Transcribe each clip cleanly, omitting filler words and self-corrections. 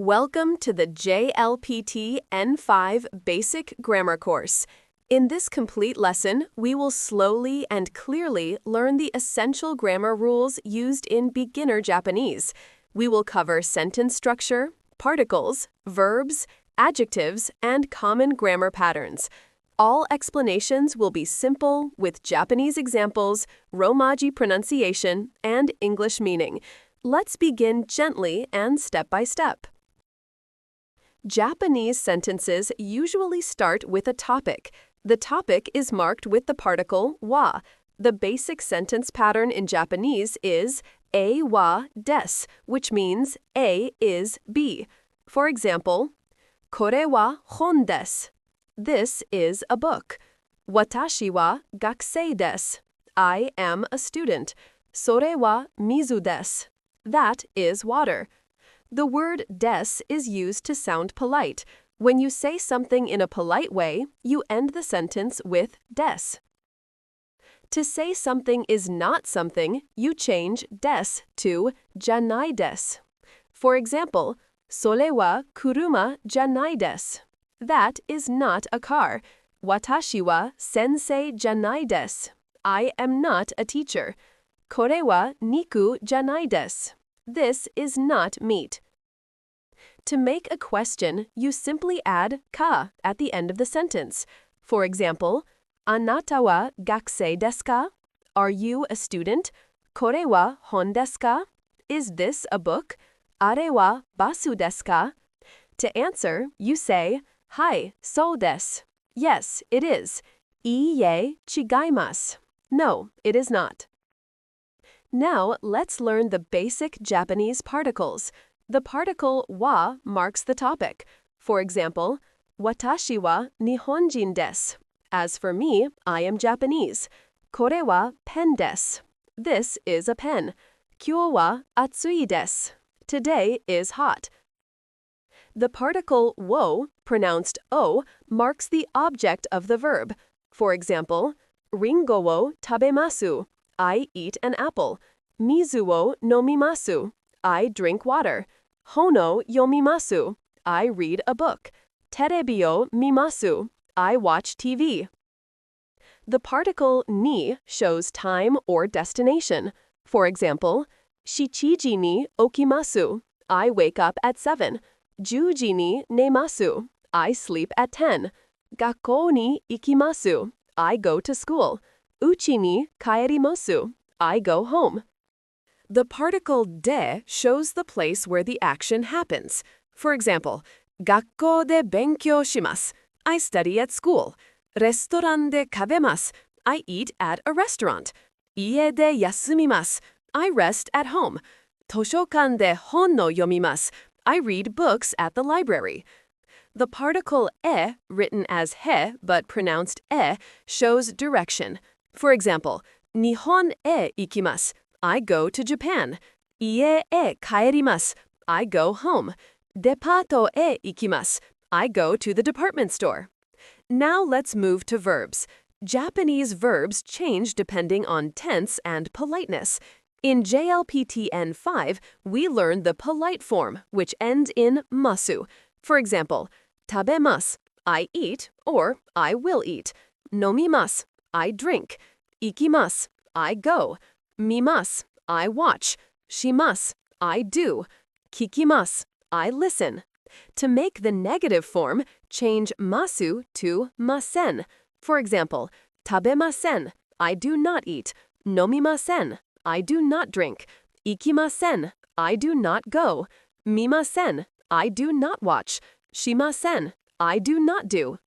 Welcome to the JLPT N5 Basic Grammar course. In this complete lesson, we will slowly and clearly learn the essential grammar rules used in beginner Japanese. We will cover sentence structure, particles, verbs, adjectives, and common grammar patterns. All explanations will be simple with Japanese examples, Romaji pronunciation, and English meaning. Let's begin gently and step by step. Japanese sentences usually start with a topic. The topic is marked with the particle wa. The basic sentence pattern in Japanese is A wa des, which means A is B. For example, これは本です. This is a book. 私は学生です. I am a student. それは水です. That is water. The word des is used to sound polite. When you say something in a polite way, you end the sentence with des. To say something is not something, you change des to じゃないです. For example, それは車じゃないです. That is not a car. 私は先生じゃないです. I am not a teacher. これは肉じゃないです. This is not meat. To make a question, you simply add ka at the end of the sentence. For example, あなたは学生ですか? Are you a student? これは本ですか? Is this a book? あれはバスですか? To answer, you say, はい、そうです. Yes, it is. いいえ、違います. No, it is not. Now, let's learn the basic Japanese particles. The particle wa marks the topic. For example, 私は日本人です. As for me, I am Japanese. これはペンです. This is a pen. 今日は暑いです. Today is hot. The particle wo, pronounced o, marks the object of the verb. For example, リンゴを食べます. I eat an apple. 水を飲みます. I drink water. 本を読みます. I read a book. テレビを見ます. I watch TV. The particle ni shows time or destination. For example, 7時に起きます. I wake up at 7. 10時に寝ます. I sleep at 10. 学校に行きます. I go to school. 家に帰ります. I go home. The particle de shows the place where the action happens. For example, 学校で勉強します. I study at school. レストランで食べます. I eat at a restaurant. 家で休みます. I rest at home. 図書館で本を読みます. I read books at the library. The particle e, written as he but pronounced e, shows direction. For example, 日本へ行きます. I go to Japan. 家へ帰ります. I go home. デパートへ行きます. I go to the department store. Now let's move to verbs. Japanese verbs change depending on tense and politeness. In JLPT N5, we learn the polite form, which ends in masu. For example, 食べます. I eat, or I will eat. 飲みます. I drink. 行きます. I go. 見ます. I watch. します. I do. 聞きます. I listen. To make the negative form, change masu to masen. For example, 食べません. I do not eat. 飲みません. I do not drink. 行きません. I do not go. 見ません. I do not watch. しません. I do not do.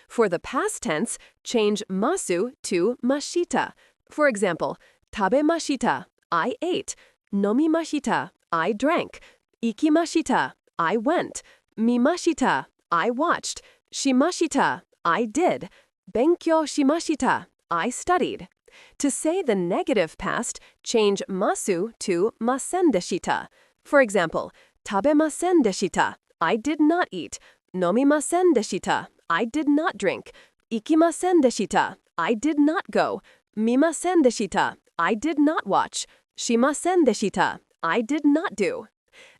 For the past tense, change masu to mashita. For example, 食べました. I ate. 飲みました. I drank. 行きました. I went. 見ました. I watched. しました. I did. 勉強しました. I studied. To say the negative past, change masu to ませんでした. For example, 食べませんでした. I did not eat. 飲みませんでした. I did not drink. 行きませんでした. I did not go. 見ませんでした. I did not watch. しませんでした. I did not do.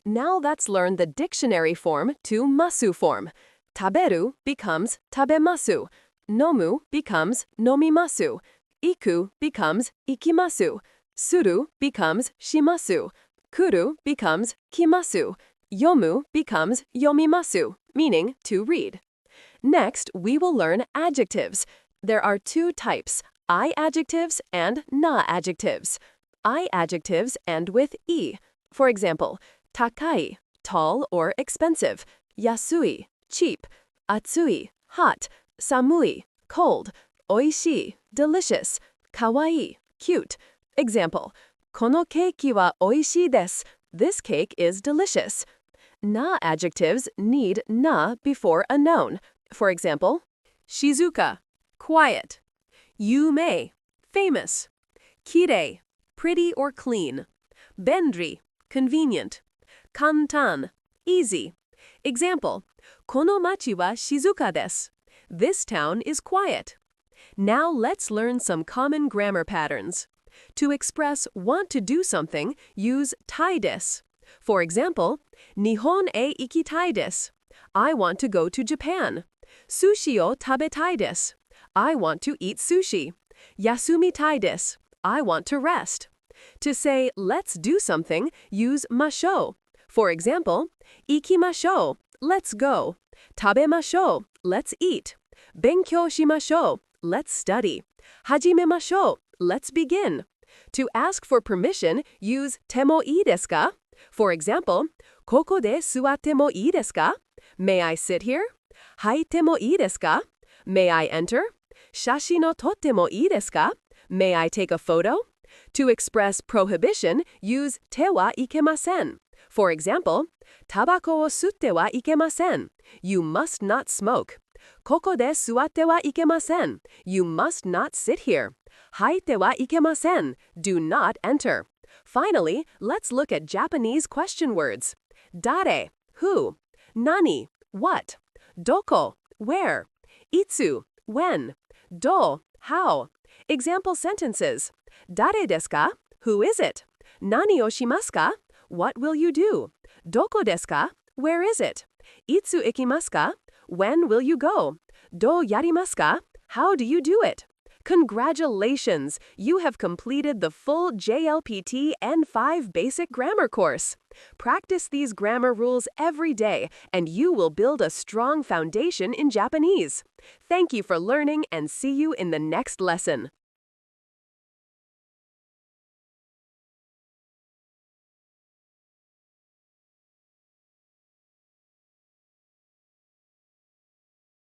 Now let's learn the dictionary form to masu form. Taberu becomes tabemasu. Nomu becomes nomimasu. Iku becomes ikimasu. Suru becomes shimasu. Kuru becomes kimasu. Yomu becomes yomimasu, meaning to read. Next, we will learn adjectives. There are two types, I-adjectives and na-adjectives. I-adjectives end with e. For example, takai, tall or expensive. Yasui, cheap. Atsui, hot. Samui, cold. Oishii, delicious. Kawaii, cute. Example, このケーキは美味しいです. This cake is delicious. Na-adjectives need na before a noun. For example, shizuka, quiet. Yumei, famous. Kirei, pretty or clean. Bendri, convenient. Kantan, easy. Example, この町は静かです. This town is quiet. Now let's learn some common grammar patterns. To express want to do something, use たいです. For example, 日本へ行きたいです. I want to go to Japan. Sushiを食べたいです. I want to eat sushi. 休みたいです. I want to rest. To say let's do something, use ましょう. For example, 行きましょう. Let's go. 食べましょう. Let's eat. 勉強しましょう. Let's study. 始めましょう. Let's begin. To ask for permission, use てもいいですか? For example, ここで座ってもいいですか? May I sit here? 入ってもいいですか? May I enter? 写真を撮ってもいいですか? May I take a photo? To express prohibition, use てはいけません. For example, タバコを吸ってはいけません. You must not smoke. ここで座ってはいけません. You must not sit here. 入ってはいけません. Do not enter. Finally, let's look at Japanese question words. 誰, who. 何, what. どこ, where. いつ, when. ど, how. Example sentences. 誰ですか? Who is it? 何をしますか? What will you do? どこですか? Where is it? いつ行きますか? When will you go? どうやりますか? How do you do it? Congratulations! You have completed the full JLPT N5 Basic Grammar course. Practice these grammar rules every day, and you will build a strong foundation in Japanese. Thank you for learning, and see you in the next lesson.